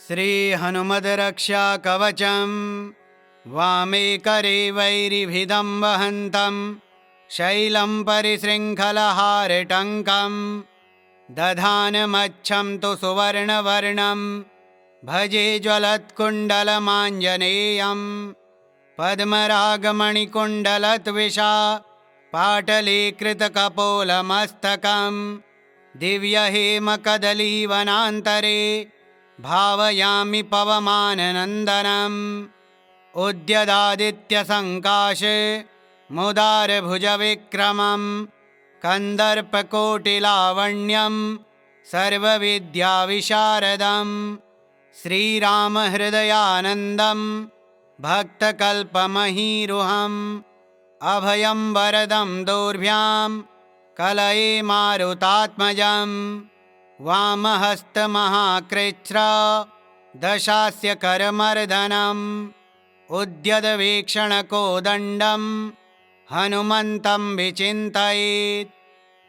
श्रीहनुमद्रक्षा कवचं वामे करे वैरिभिदं वहन्तं शैलं परिशृङ्खलहारटङ्कं दधानमच्छं तु सुवर्णवर्णं भजे ज्वलत्कुण्डलमाञ्जनेयं पद्मरागमणिकुण्डलद्विषा पाटलीकृतकपोलमस्तकं दिव्यहेमकदलीवनान्तरे भावयामि पवमाननन्दनम् उद्यदादित्यसङ्काशे मुदारभुजविक्रमं कन्दर्पकोटिलावण्यं सर्वविद्याविशारदं श्रीरामहृदयानन्दं भक्तकल्पमहीरुहम् अभयं वरदं दोर्भ्यां कलये मारुतात्मजं वामहस्तमहाकृच्छ्र दशास्य करमर्दनम् उद्यद्वीक्षणकोदण्डं हनुमन्तं विचिन्तयेत्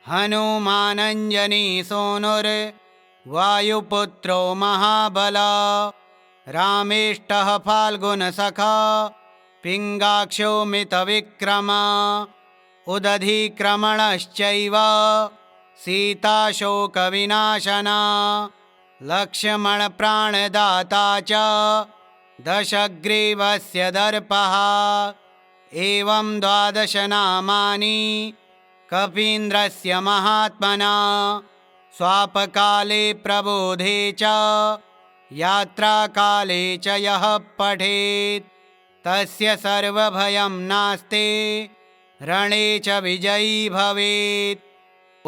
हनुमानञ्जनीसूनुर्वायुपुत्रो महाबला रामेष्टः फाल्गुनसखा पिङ्गाक्षो मितविक्रमा उदधिक्रमणश्चैव सीताशोकविनाशना लक्ष्मणप्राणदाता च दशग्रीवस्य दर्पः एवं 12 नामानि कपीन्द्रस्य महात्मना स्वापकाले प्रबोधे च यात्राकाले च यः पठेत् तस्य सर्वभयं नास्ति रणे च विजयी भवेत्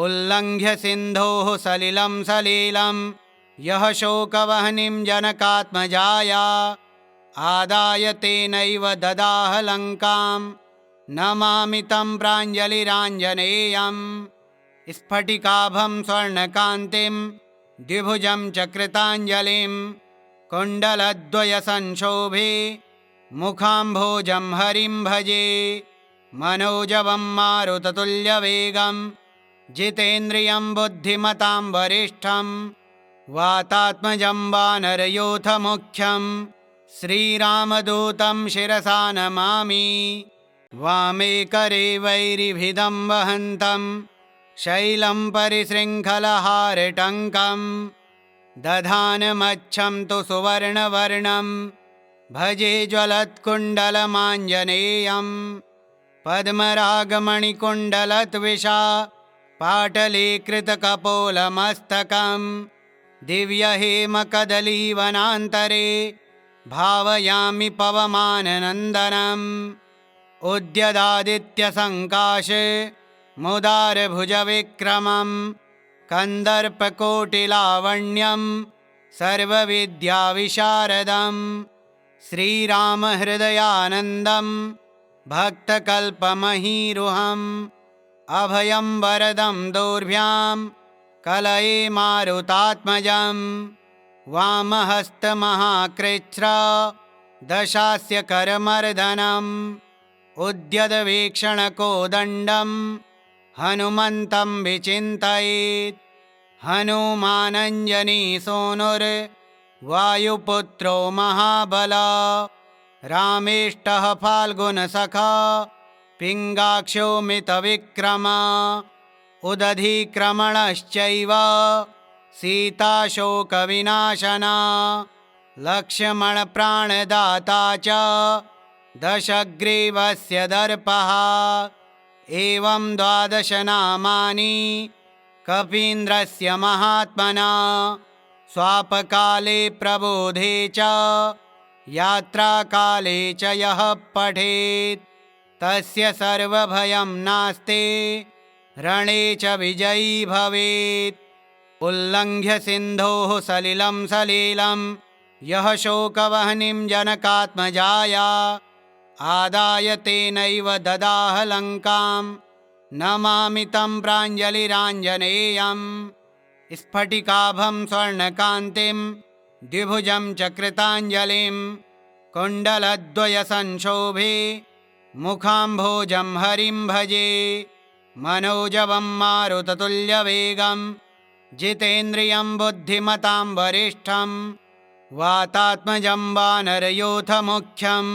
उल्लङ्घ्य सिन्धोः सलिलं सलीलं यः शोकवह्निं जनकात्मजाया आदाय तेनैव ददाह लङ्कां नमामि तं प्राञ्जलिराञ्जनेयं स्फटिकाभं स्वर्णकान्तिं द्विभुजं च कृताञ्जलिं कुण्डलद्वयसंशोभे मुखाम्भोजं हरिं भजे मनोजवं मारुततुल्यवेगं जितेन्द्रियं बुद्धिमतां वरिष्ठं वातात्मजं वानरयूथमुख्यं श्रीरामदूतं शिरसा नमामि वामे करे वैरिभिदं वहन्तं शैलं परिशृङ्खलहारटङ्कं दधानमच्छं तु सुवर्णवर्णं भजे ज्वलत्कुण्डलमाञ्जनेयं पद्मरागमणिकुण्डलद्विषा पाटलीकृतकपोलमस्तकं दिव्यहेमकदलीवनान्तरे भावयामि पवमाननन्दनम् उद्यदादित्यसङ्काशे मुदारभुजविक्रमं कन्दर्पकोटिलावण्यं सर्वविद्याविशारदं श्रीरामहृदयानन्दं भक्तकल्पमहीरुहम् अभयं वरदं दोर्भ्यां कलये मारुतात्मजं वामहस्तमहाकृच्छ्र दशास्य करमर्दनम् उद्यद्वीक्षणकोदण्डं हनुमन्तं विचिन्तयेत् हनुमानञ्जनीसूनुर्वायुपुत्रो महाबला रामेष्टः फाल्गुनसखा पिङ्गाक्षो मितविक्रमा उदधिक्रमणश्चैव सीताशोकविनाशना लक्ष्मणप्राणदाता च दशग्रीवस्य दर्पः एवं 12 नामानि कपीन्द्रस्य महात्मना स्वापकाले प्रबोधे च यात्राकाले च यः पठेत् तस्य सर्वभयं नास्ति रणे च विजयी भवेत् उल्लङ्घ्य सिन्धोः सलिलं सलीलं यः शोकवह्निं जनकात्मजाया आदाय तेनैव ददाह लङ्कां नमामि तं प्राञ्जलिराञ्जनेयं स्फटिकाभं स्वर्णकान्तिं द्विभुजं च कृताञ्जलिं कुण्डलद्वयसंशोभे मुखाम्भोजं हरिं भजे मनोजवं मारुततुल्यवेगं जितेन्द्रियं बुद्धिमतां वरिष्ठं वातात्मजं वानरयूथमुख्यं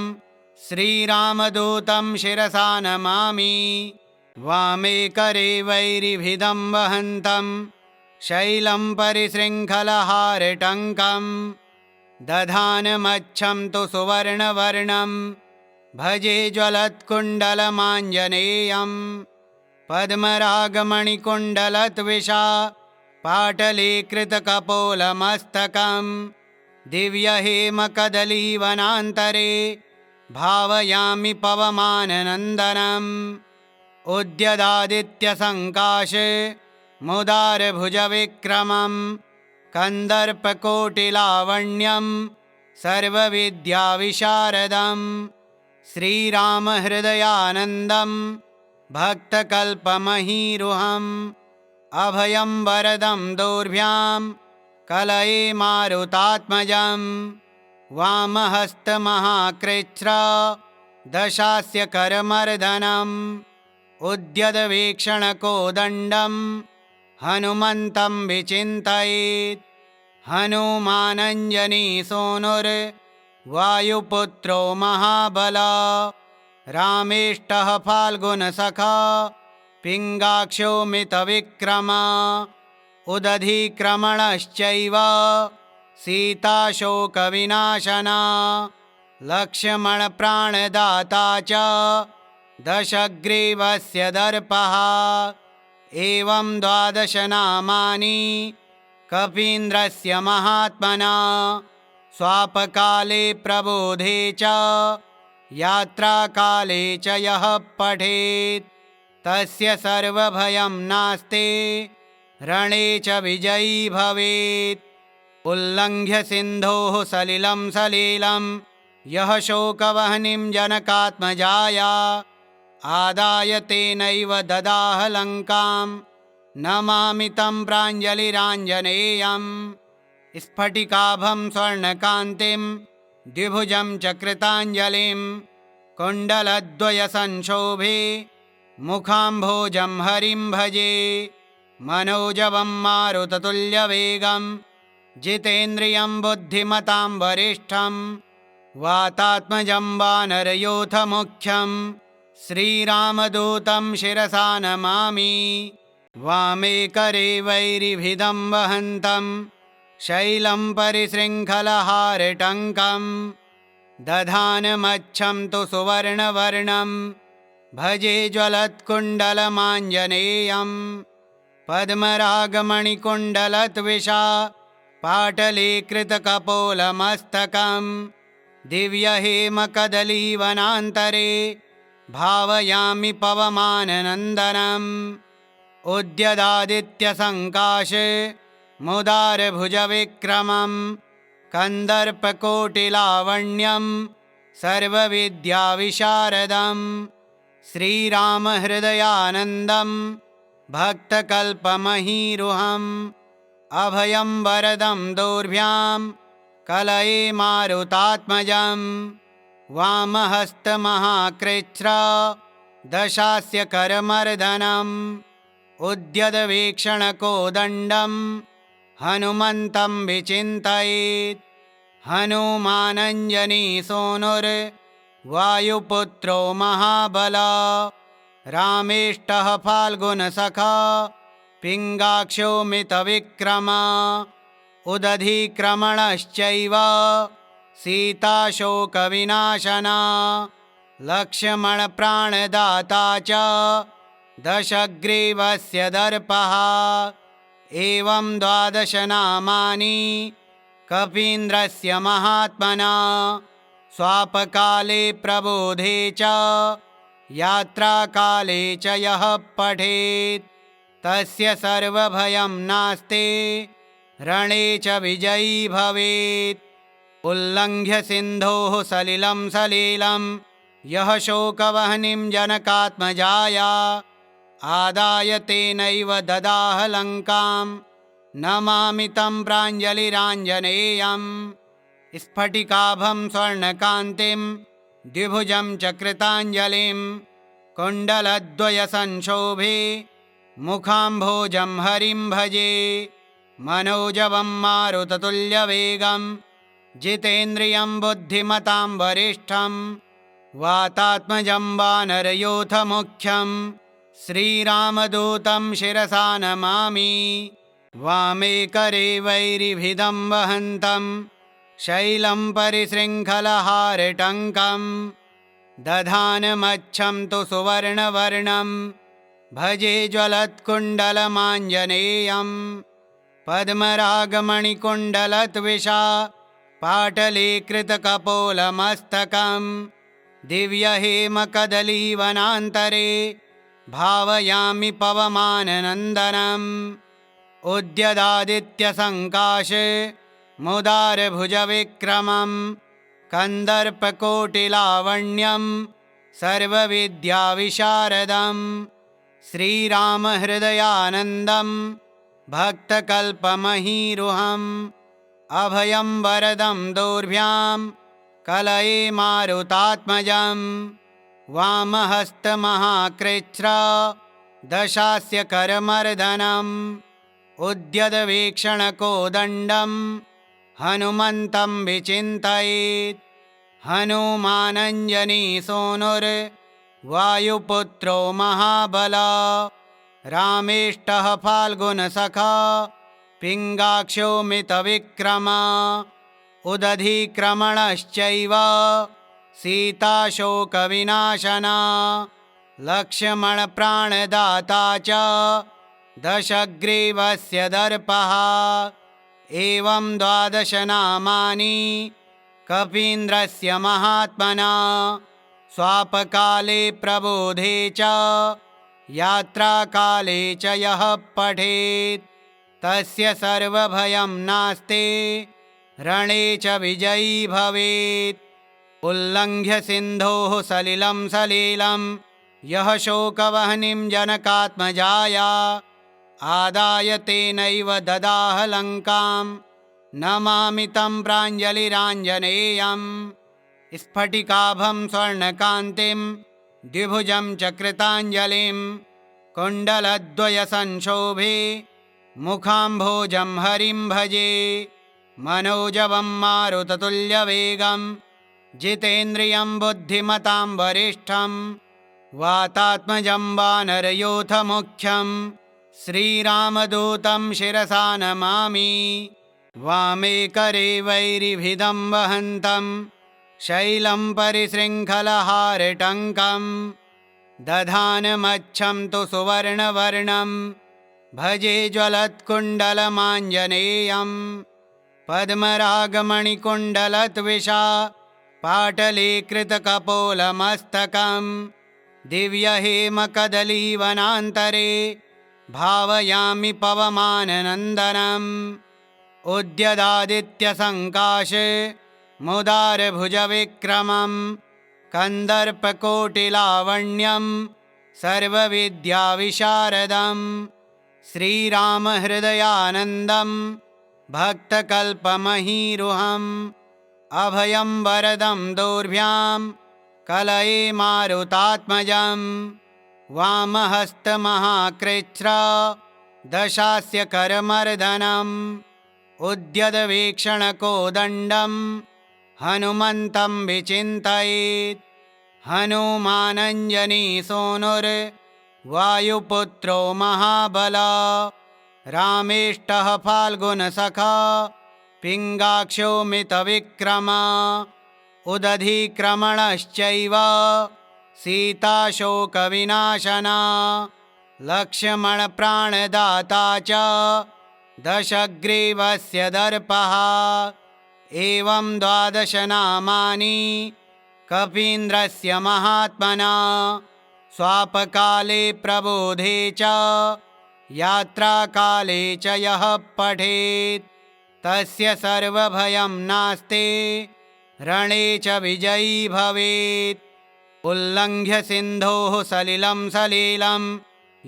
श्रीरामदूतं शिरसा नमामि। वामे करे वैरिभिदं वहन्तं शैलं परिशृङ्खलहारटङ्कं दधानमच्छं तु सुवर्णवर्णं भजे ज्वलत्कुण्डलमाञ्जनेयं। पद्मरागमणिकुण्डलद्विषा पाटलीकृतकपोलमस्तकं दिव्यहेमकदलीवनान्तरे भावयामि पवमाननन्दनम्। उद्यदादित्यसङ्काशे मुदारभुजविक्रमं कन्दर्पकोटिलावण्यं सर्वविद्याविशारदं श्रीरामहृदयानन्दं भक्तकल्पमहीरुहम्। अभयं वरदं दोर्भ्यां कलये मारुतात्मजं वामहस्तमहाकृच्छ्र दशास्य करमर्दनम्। उद्यद्वीक्षणकोदण्डं हनुमन्तं विचिन्तयेत्। हनुमानञ्जनीसूनुर्वायुपुत्रो महाबला रामेष्टः फाल्गुनसखा पिङ्गाक्षो मितविक्रमा। उदधिक्रमणश्चैव सीताशोकविनाशना लक्ष्मणप्राणदाता च दशग्रीवस्य दर्पः। एवं 12 नामानि कपीन्द्रस्य महात्मना स्वापकाले प्रबोधे च यात्राकाले च यः पठेत् तस्य सर्वभयं नास्ति रणे च विजयी भवेत्। उल्लङ्घ्य सिन्धोः सलिलं सलीलं यः शोकवह्निं जनकात्मजाया आदाय तेनैव ददाह लङ्कां नमामि तं प्राञ्जलिराञ्जनेयम्। स्फटिकाभं स्वर्णकान्तिं द्विभुजं च कृताञ्जलिं कुण्डलद्वयसंशोभे मुखाम्भोजं हरिं भजे। मनोजवं मारुततुल्यवेगं जितेन्द्रियं बुद्धिमतां वरिष्ठं वातात्मजं वानरयूथमुख्यं श्रीरामदूतं शिरसा नमामि। वामे करे वैरिभिदं वहन्तं शैलं परिशृङ्खलहारटङ्कं दधानमच्छं तु सुवर्णवर्णं भजे ज्वलत्कुण्डलमाञ्जनेयं। पद्मरागमणिकुण्डलद्विषा पाटलीकृतकपोलमस्तकं दिव्यहेमकदलीवनान्तरे भावयामि पवमाननन्दनम्। उद्यदादित्यसङ्काशे मुदारभुजविक्रमं कन्दर्पकोटिलावण्यं सर्वविद्याविशारदं श्रीरामहृदयानन्दं भक्तकल्पमहीरुहम्। अभयं वरदं दोर्भ्यां कलये मारुतात्मजं वामहस्तमहाकृच्छ्र दशास्य करमर्दनम्। उद्यद्वीक्षणकोदण्डं हनुमन्तं विचिन्तयेत्। हनुमानञ्जनीसूनुर्वायुपुत्रो महाबला रामेष्टः फाल्गुनसखा पिङ्गाक्षो मितविक्रमा। उदधिक्रमणश्चैव सीताशोकविनाशना लक्ष्मणप्राणदाता च दशग्रीवस्य दर्पः। एवं 12 नामानि कपीन्द्रस्य महात्मना स्वापकाले प्रबोधे च यात्राकाले च यः पठेत् तस्य सर्वभयं नास्ति रणे च विजयी भवेत्। उल्लङ्घ्य सिन्धोः सलिलं सलीलं यः शोकवह्निं जनकात्मजाया आदाय तेनैव ददाह लङ्कां नमामि तं प्राञ्जलिराञ्जनेयम्। स्फटिकाभं स्वर्णकान्तिं द्विभुजं च कृताञ्जलिं कुण्डलद्वयसंशोभे मुखाम्भोजं हरिं भजे। मनोजवं मारुततुल्यवेगं जितेन्द्रियं बुद्धिमतां वरिष्ठं वातात्मजं वानरयूथमुख्यं श्रीरामदूतं शिरसा नमामि। वामे करे वैरिभिदं वहन्तं शैलं परिशृङ्खलहारटङ्कं दधानमच्छं तु सुवर्णवर्णं भजे ज्वलत्कुण्डलमाञ्जनेयं पद्मरागमणिकुण्डलद्विषा पाटलीकृतकपोलमस्तकं दिव्यहेमकदलीवनान्तरे भावयामि पवमाननन्दनम् उद्यदादित्यसङ्काशे मुदारभुजविक्रमं कन्दर्पकोटिलावण्यं सर्वविद्याविशारदं श्रीरामहृदयानन्दं भक्तकल्पमहीरुहम् अभयं वरदं दोर्भ्यां कलये मारुतात्मजं वामहस्तमहाकृच्छ्र दशास्य करमर्दनम् उद्यदवीक्षणकोदण्डं हनुमन्तं विचिन्तयेत्। हनुमानञ्जनीसूनुर्वायुपुत्रो महाबला रामेष्टः फाल्गुनसखा पिङ्गाक्षो मितविक्रमा उदधिक्रमणश्चैव सीताशोकविनाशना लक्ष्मणप्राणदाता च दशग्रीवस्य दर्पः। एवं 12 नामानि कपीन्द्रस्य महात्मना स्वापकाले प्रबोधे च यात्राकाले च यः पठेत् तस्य सर्वभयं नास्ति रणे च विजयी भवेत्। उल्लङ्घ्य सिन्धोः सलिलं सलीलं यः शोकवह्निं जनकात्मजाया आदाय तेनैव ददाह लङ्कां नमामि तं प्राञ्जलिराञ्जनेयं। स्फटिकाभं स्वर्णकान्तिं द्विभुजं च कृताञ्जलिं कुण्डलद्वयसंशोभे मुखाम्भोजं हरिं भजे। मनोजवं मारुततुल्यवेगं जितेन्द्रियं बुद्धिमतां वरिष्ठं वातात्मजं वानरयूथमुख्यं श्रीरामदूतं शिरसा नमामि। वामे करे वैरिभिदं वहन्तं शैलं परिशृङ्खलहारटङ्कं दधानमच्छं तु सुवर्णवर्णं भजे ज्वलत्कुण्डलमाञ्जनेयं पद्मरागमणिकुण्डलद्विषा पाटलीकृतकपोलमस्तकं दिव्यहेमकदलीवनान्तरे भावयामि पवमाननन्दनम् उद्यदादित्यसङ्काशे मुदारभुजविक्रमं कन्दर्पकोटिलावण्यं सर्वविद्याविशारदं श्रीरामहृदयानन्दं भक्तकल्पमहीरुहम् अभयं वरदं दोर्भ्यां कलये मारुतात्मजं वामहस्तमहाकृच्छ्र दशास्य करमर्दनम् उद्यदवीक्षणकोदण्डं हनुमन्तं विचिन्तयेत्। हनुमानञ्जनीसूनुर्वायुपुत्रो महाबला रामेष्टः फाल्गुनसखा पिङ्गाक्षो मितविक्रमा उदधिक्रमणश्चैव सीताशोकविनाशना लक्ष्मणप्राणदाता च दशग्रीवस्य दर्पः। एवं 12 नामानि कपीन्द्रस्य महात्मना स्वापकाले प्रबोधे च यात्राकाले च यः पठेत् तस्य सर्वभयं नास्ति रणे च विजयी भवेत्। उल्लङ्घ्य सिन्धोः सलिलं सलीलं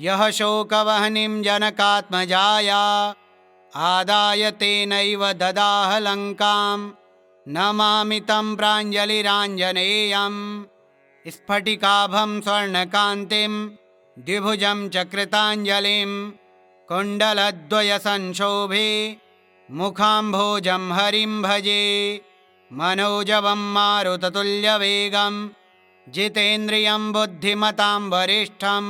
यः शोकवह्निं जनकात्मजाया आदाय तेनैव ददाह लङ्कां नमामि तं प्राञ्जलिराञ्जनेयं। स्फटिकाभं स्वर्णकान्तिं द्विभुजं च कृताञ्जलिं कुण्डलद्वयसंशोभे मुखाम्भोजं हरिं भजे। मनोजवं मारुततुल्यवेगं जितेन्द्रियं बुद्धिमतां वरिष्ठं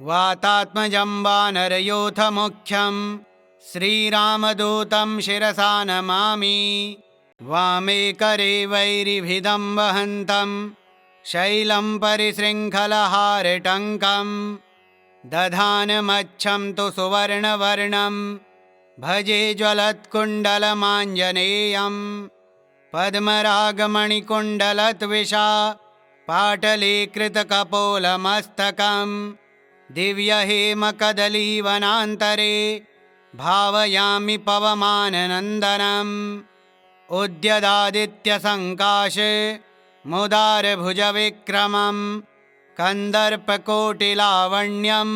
वातात्मजं वानरयूथमुख्यं श्रीरामदूतं शिरसा नमामि। वामे करे वैरिभिदं वहन्तं शैलं परिशृङ्खलहारटङ्कं दधानमच्छं तु सुवर्णवर्णं भजे ज्वलत्कुण्डलमाञ्जनेयं पद्मरागमणिकुण्डलद्विषा पाटलीकृतकपोलमस्तकं दिव्यहेमकदलीवनान्तरे भावयामि पवमाननन्दनम् उद्यदादित्यसङ्काशे मुदारभुजविक्रमं कन्दर्पकोटिलावण्यं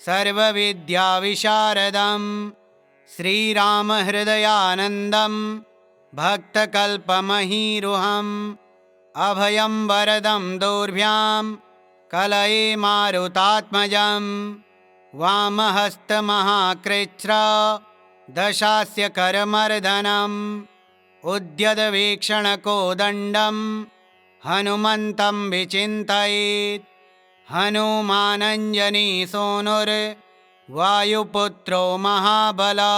सर्वविद्याविशारदं श्रीरामहृदयानन्दं भक्तकल्पमहीरुहम् अभयं वरदं दोर्भ्यां कलये मारुतात्मजं वामहस्तमहाकृच्छ्र दशास्य करमर्दनम् उद्यदवीक्षणकोदण्डं हनुमन्तं विचिन्तयेत् हनुमानञ्जनीसूनुर्वायुपुत्रो महाबला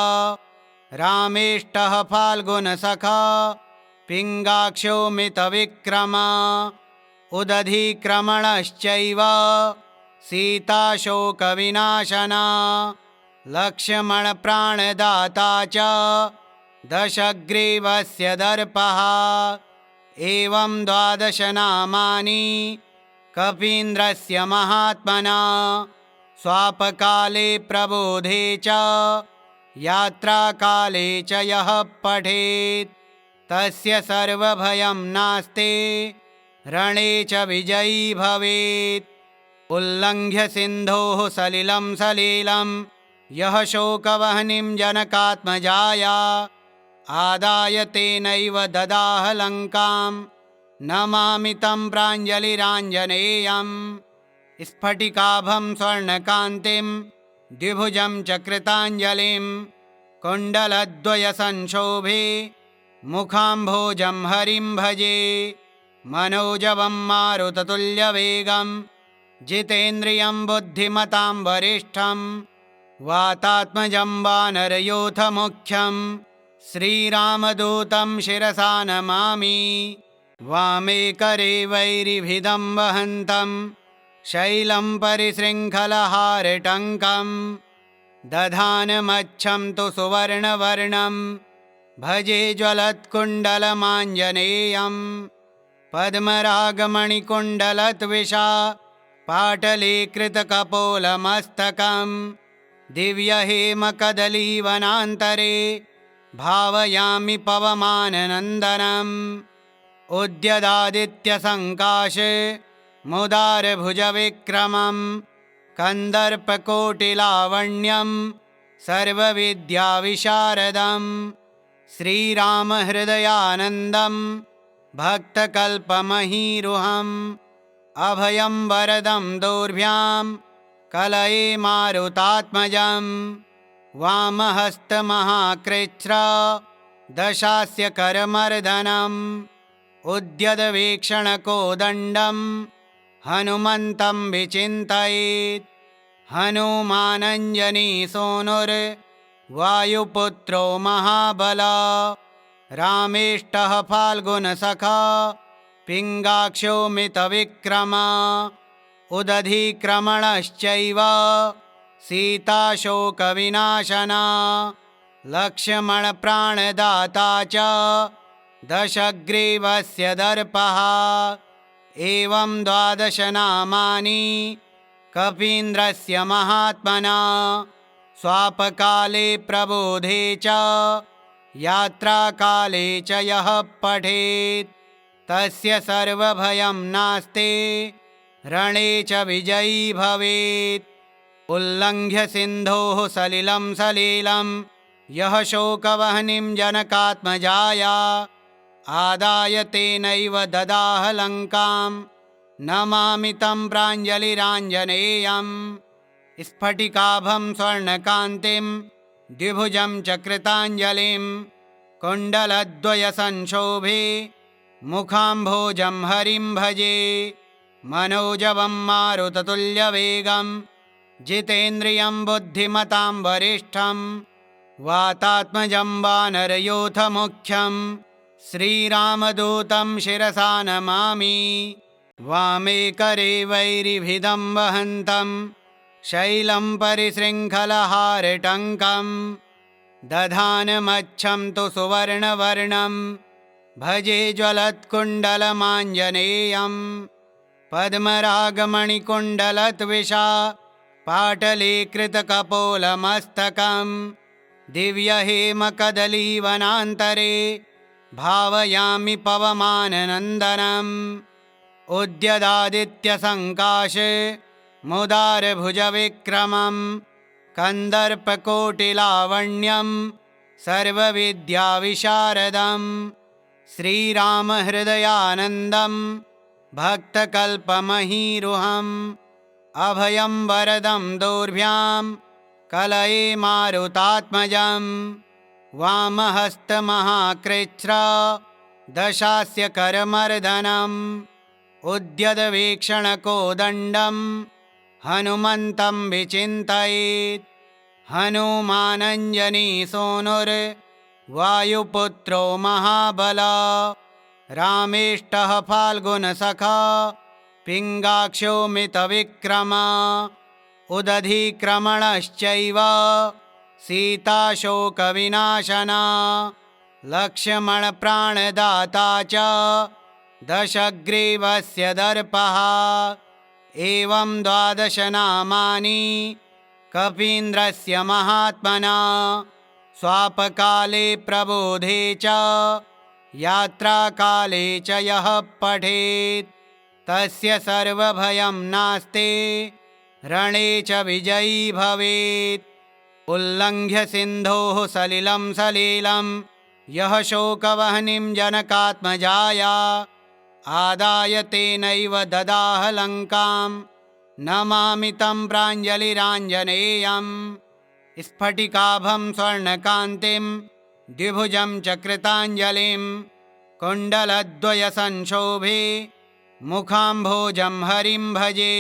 रामेष्टः फाल्गुनसखा पिङ्गाक्षो मितविक्रमा उदधिक्रमणश्चैव सीताशोकविनाशना लक्ष्मणप्राणदाता च दशग्रीवस्य दर्पः एवं 12 नामानि कपीन्द्रस्य महात्मना स्वापकाले प्रबोधे च यात्राकाले च यः पठेत् तस्य सर्वभयं नास्ति रणे च विजयी भवेत्। उल्लङ्घ्य सिन्धोः सलिलं सलीलं यः शोकवह्निं जनकात्मजाया आदाय तेनैव ददाह लङ्कां नमामि तं प्राञ्जलिराञ्जनेयं स्फटिकाभं स्वर्णकान्तिं द्विभुजं च कृताञ्जलिं कुण्डलद्वयसंशोभे मुखाम्भोजं हरिं भजे मनोजवं मारुततुल्यवेगं जितेन्द्रियं बुद्धिमतां वरिष्ठं वातात्मजं वानरयूथमुख्यं श्रीरामदूतं शिरसा नमामि। वामे करे वैरिभिदं वहन्तं शैलं परिशृङ्खलहारटङ्कं दधानमच्छं तु सुवर्णवर्णं भजे ज्वलत्कुण्डलमाञ्जनेयं पद्मरागमणिकुण्डलद्विषा पाटलीकृतकपोलमस्तकं दिव्यहेमकदलीवनान्तरे भावयामि पवमाननन्दनम् उद्यदादित्यसङ्काशे मुदारभुजविक्रमं कन्दर्पकोटिलावण्यं सर्वविद्याविशारदं श्रीरामहृदयानन्दं भक्तकल्पमहीरुहम् अभयं वरदं दोर्भ्यां कलये मारुतात्मजं वामहस्तमहाकृच्छ्र दशास्य करमर्दनम् उद्यदवीक्षणकोदण्डं हनुमन्तं विचिन्तयेत् हनुमानञ्जनीसूनुर्वायुपुत्रो महाबला रामेष्टः फाल्गुनसखा पिङ्गाक्षो मितविक्रमा उदधिक्रमणश्चैव सीताशोकविनाशना लक्ष्मणप्राणदाता च दशग्रीवस्य दर्पः एवं 12 नामानि कपीन्द्रस्य महात्मना स्वापकाले प्रबोधे च यात्राकाले च यः पठेत् तस्य सर्वभयं नास्ति रणे च विजयी भवेत्। उल्लङ्घ्य सिन्धोः सलिलं सलीलं यः शोकवह्निं जनकात्मजाया आदाय तेनैव ददाह लङ्कां नमामि तं प्राञ्जलिराञ्जनेयं स्फटिकाभं स्वर्णकान्तिं द्विभुजं च कृताञ्जलिं कुण्डलद्वयसंशोभे मुखाम्भोजं हरिं भजे मनोजवं मारुततुल्यवेगं जितेन्द्रियं बुद्धिमतां वरिष्ठं वातात्मजं वानरयूथमुख्यं श्रीरामदूतं शिरसा नमामि वामे करे वैरिभिदं वहन्तं शैलं परिशृङ्खलहारटङ्कं दधानमच्छं तु सुवर्णवर्णं भजे ज्वलत्कुण्डलमाञ्जनेयं पद्मरागमणिकुण्डलत्विषा पाटलीकृतकपोलमस्तकं दिव्यहेमकदलीवनान्तरे भावयामि पवमाननन्दनम् उद्यदादित्यसङ्काश मुदारभुजविक्रमं कन्दर्पकोटिलावण्यं सर्वविद्याविशारदं श्रीरामहृदयानन्दं भक्तकल्पमहीरुहम् अभयं वरदं दोर्भ्यां कलये मारुतात्मजं वामहस्तमहाकृच्छ्र दशास्य करमर्दनम् उद्यद्वीक्षणकोदण्डं हनुमन्तं विचिन्तयेत् हनुमानञ्जनीसूनुर्वायुपुत्रो महाबला रामेष्टः फाल्गुनसखा पिङ्गाक्षो मितविक्रमा उदधिक्रमणश्चैव सीताशोकविनाशना लक्ष्मणप्राणदाता च दशग्रीवस्य दर्पः एवं 12 नामानि कपीन्द्रस्य महात्मना स्वापकाले प्रबोधे च यात्राकाले च यः पठेत् तस्य सर्वभयं नास्ति रणे च विजयी भवेत् उल्लङ्घ्य सिन्धोः सलिलं सलीलं यः शोकवह्निं जनकात्मजाया आदाय तेनैव ददाह लङ्कां नमामि तं प्राञ्जलिराञ्जनेयं स्फटिकाभं स्वर्णकान्तिं द्विभुजं च कृताञ्जलिं कुण्डलद्वयसंशोभे मुखाम्भोजं हरिं भजे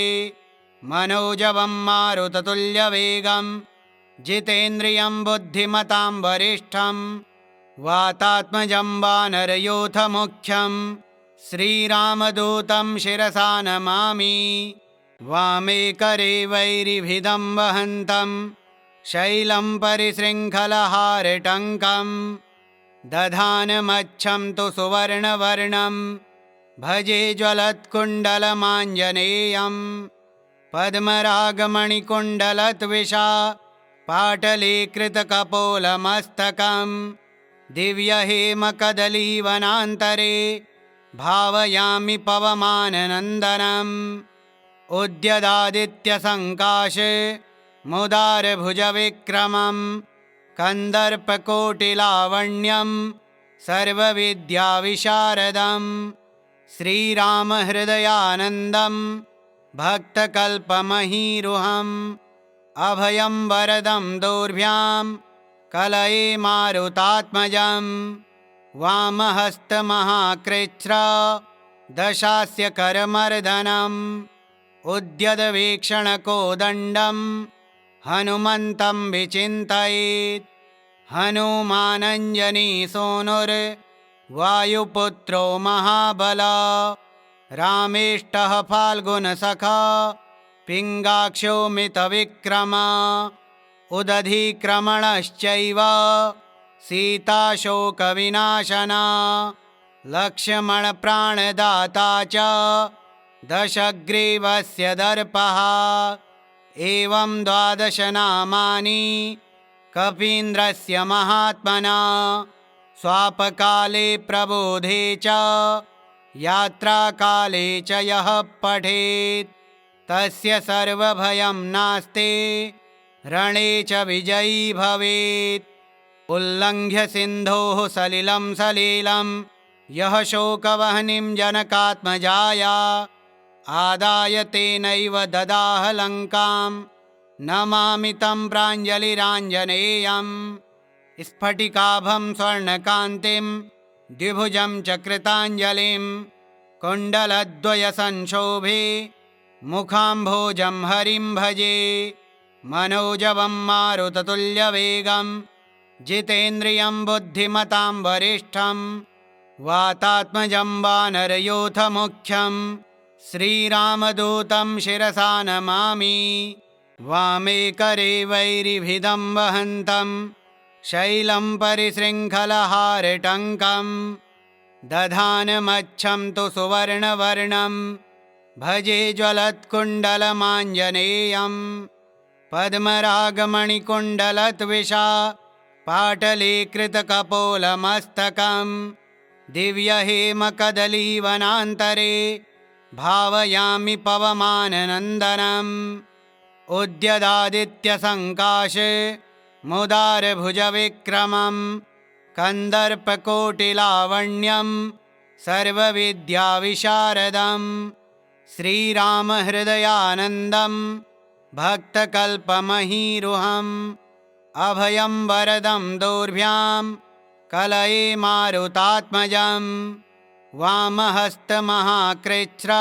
मनोजवं मारुततुल्यवेगं जितेन्द्रियं बुद्धिमतां वरिष्ठं वातात्मजं वानरयूथमुख्यं श्रीरामदूतं शिरसा नमामि वामे करे वैरिभिदं वहन्तं शैलं परिशृङ्खलहारटङ्कं दधानमच्छं तु सुवर्णवर्णं भजे ज्वलत्कुण्डलमाञ्जनेयं पद्मरागमणिकुण्डलत्विषा पाटलीकृतकपोलमस्तकं दिव्यहेमकदलीवनान्तरे भावयामि पवमाननन्दनम् उद्यदादित्यसङ्काश मुदारभुजविक्रमं कन्दर्पकोटिलावण्यं सर्वविद्याविशारदं श्रीरामहृदयानन्दं भक्तकल्पमहीरुहम् अभयं वरदं दोर्भ्यां कलये मारुतात्मजं वामहस्तमहाकृच्छ्र दशास्य करमर्दनम् उद्यद्वीक्षणकोदण्डं हनुमन्तं विचिन्तयेत् हनुमानञ्जनीसूनुर्वायुपुत्रो महाबला रामेष्टः फाल्गुनसखा पिङ्गाक्षो मितविक्रमा उदधिक्रमणश्चैव सीताशोकविनाशना लक्ष्मणप्राणदाता च दशग्रीवस्य दर्पः एवं 12 नामानि कपीन्द्रस्य महात्मना स्वापकाले प्रबोधे च यात्राकाले च यः पठेत् तस्य सर्वभयं नास्ति रणे च विजयी भवेत् उल्लङ्घ्य सिन्धोः सलिलं सलीलं यः शोकवह्निं जनकात्मजाया आदाय तेनैव ददाह लङ्कां नमामि तं प्राञ्जलिराञ्जनेयं स्फटिकाभं स्वर्णकान्तिं द्विभुजं च कृताञ्जलिं कुण्डलद्वयसंशोभे मुखाम्भोजं हरिं भजे। मनोजवं मारुततुल्यवेगं जितेन्द्रियं बुद्धिमतां वरिष्ठं वातात्मजं वानरयूथमुख्यं श्रीरामदूतं शिरसा नमामि। वामे करे वैरिभिदं वहन्तं शैलं परिशृङ्खलहारटङ्कं दधानमच्छं तु सुवर्णवर्णं भजे ज्वलत्कुण्डलमाञ्जनेयं। पद्मरागमणिकुण्डलत्विषा पाटलीकृतकपोलमस्तकं दिव्यहेमकदलीवनान्तरे भावयामि पवमाननन्दनम्। उद्यदादित्यसङ्काश मुदारभुजविक्रमं कन्दर्पकोटिलावण्यं सर्वविद्याविशारदं श्रीरामहृदयानन्दं भक्तकल्पमहीरुहम्। अभयं वरदं दोर्भ्यां कलये मारुतात्मजं वामहस्तमहाकृच्छ्र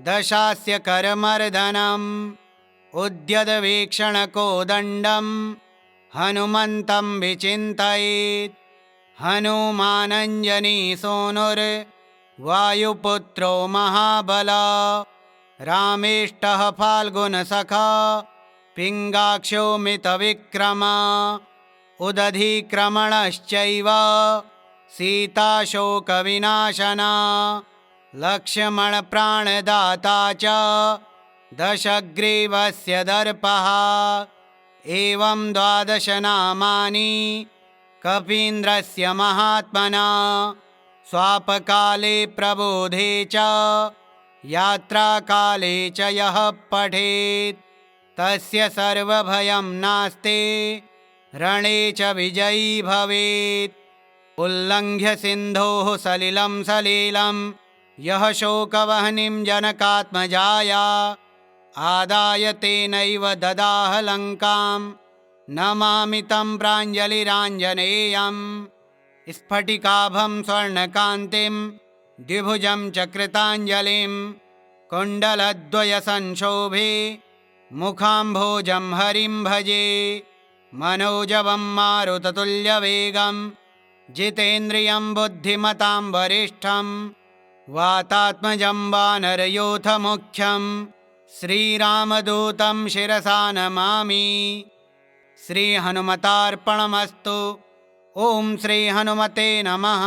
दशास्य करमर्दनम्। उद्यद्वीक्षणकोदण्डं हनुमन्तं विचिन्तयेत्। हनुमानञ्जनीसूनुर्वायुपुत्रो महाबला रामेष्टः फाल्गुनसखा पिङ्गाक्षो मितविक्रमा। उदधिक्रमणश्चैव सीताशोकविनाशना लक्ष्मणप्राणदाता च दशग्रीवस्य दर्पः। एवं 12 नामानि कपीन्द्रस्य महात्मना स्वापकाले प्रबोधे च यात्राकाले च यः पठेत् तस्य सर्वभयं नास्ति रणे च विजयी भवेत्। उल्लङ्घ्य सिन्धोः सलिलं सलीलं यः शोकवह्निं जनकात्मजाया आदाय तेनैव ददाह लङ्कां नमामि तं प्राञ्जलिराञ्जनेयं। स्फटिकाभं स्वर्णकान्तिं द्विभुजं च कृताञ्जलिं कुण्डलद्वयसंशोभे मुखाम्भोजं हरिं भजे। मनोजवं मारुततुल्यवेगं जितेन्द्रियं बुद्धिमतां वरिष्ठं वातात्मजं वानरयूथमुख्यं श्रीरामदूतं शिरसा नमामि। श्रीहनुमतार्पणमस्तु। ॐ श्रीहनुमते नमः।